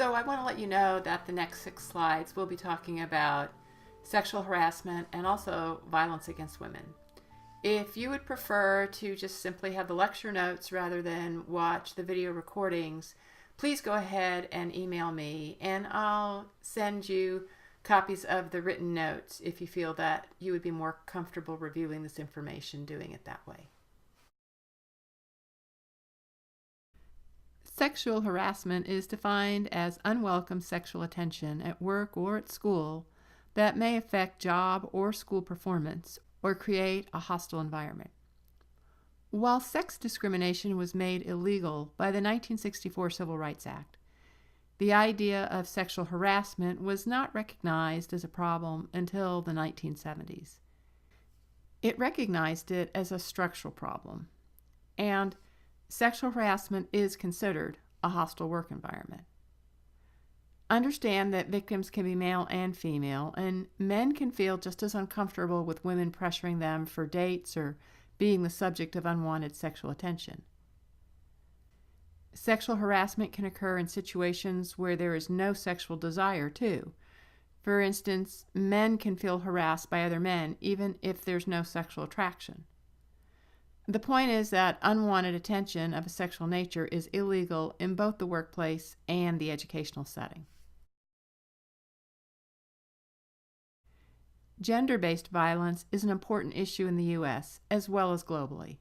So I want to let you know that the next 6 slides we'll be talking about sexual harassment and also violence against women. If you would prefer to just simply have the lecture notes rather than watch the video recordings, please go ahead and email me and I'll send you copies of the written notes if you feel that you would be more comfortable reviewing this information doing it that way. Sexual harassment is defined as unwelcome sexual attention at work or at school that may affect job or school performance or create a hostile environment. While sex discrimination was made illegal by the 1964 Civil Rights Act, the idea of sexual harassment was not recognized as a problem until the 1970s. It recognized it as a structural problem, and sexual harassment is considered a hostile work environment. Understand that victims can be male and female, and men can feel just as uncomfortable with women pressuring them for dates or being the subject of unwanted sexual attention. Sexual harassment can occur in situations where there is no sexual desire, too. For instance, men can feel harassed by other men even if there's no sexual attraction. The point is that unwanted attention of a sexual nature is illegal in both the workplace and the educational setting. Gender-based violence is an important issue in the U.S. as well as globally.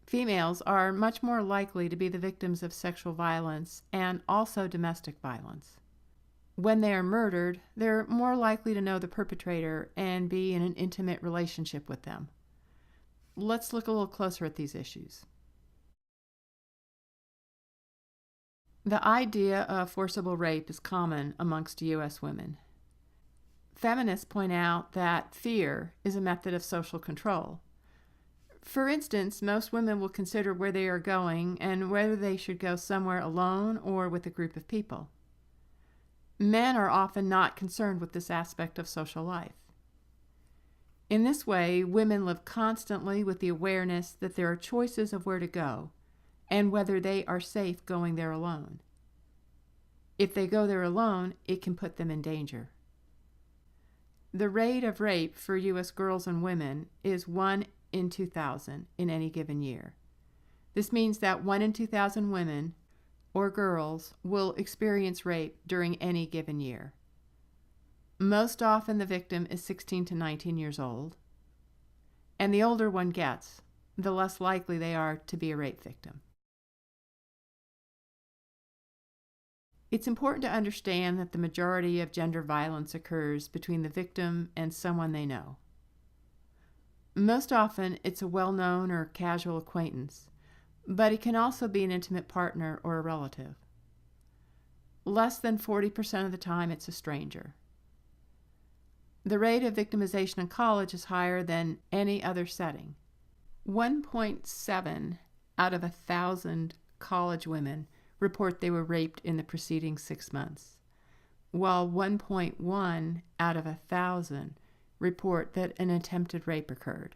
Females are much more likely to be the victims of sexual violence and also domestic violence. When they are murdered, they're more likely to know the perpetrator and be in an intimate relationship with them. Let's look a little closer at these issues. The idea of forcible rape is common amongst U.S. women. Feminists point out that fear is a method of social control. For instance, most women will consider where they are going and whether they should go somewhere alone or with a group of people. Men are often not concerned with this aspect of social life. In this way, women live constantly with the awareness that there are choices of where to go and whether they are safe going there alone. If they go there alone, it can put them in danger. The rate of rape for U.S. girls and women is 1 in 2,000 in any given year. This means that 1 in 2,000 women or girls will experience rape during any given year. Most often the victim is 16 to 19 years old, and the older one gets, the less likely they are to be a rape victim. It's important to understand that the majority of gender violence occurs between the victim and someone they know. Most often it's a well-known or casual acquaintance, but it can also be an intimate partner or a relative. Less than 40% of the time it's a stranger. The rate of victimization in college is higher than any other setting. 1.7 out of 1,000 college women report they were raped in the preceding 6 months, while 1.1 out of 1,000 report that an attempted rape occurred.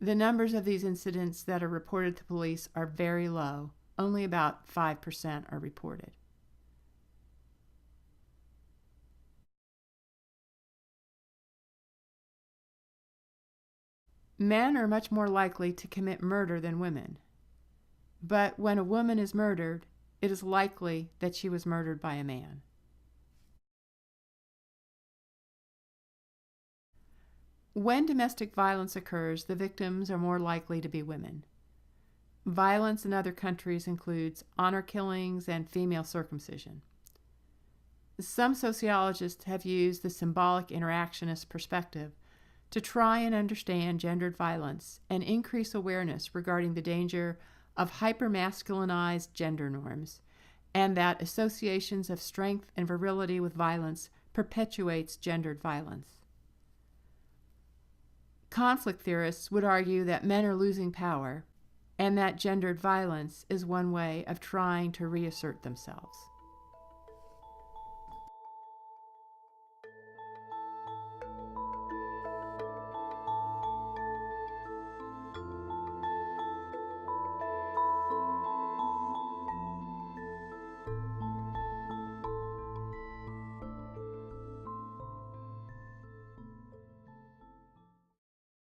The numbers of these incidents that are reported to police are very low. Only about 5% are reported. Men are much more likely to commit murder than women. But when a woman is murdered, it is likely that she was murdered by a man. When domestic violence occurs, the victims are more likely to be women. Violence in other countries includes honor killings and female circumcision. Some sociologists have used the symbolic interactionist perspective to try and understand gendered violence and increase awareness regarding the danger of hypermasculinized gender norms, and that associations of strength and virility with violence perpetuates gendered violence. Conflict theorists would argue that men are losing power and that gendered violence is one way of trying to reassert themselves.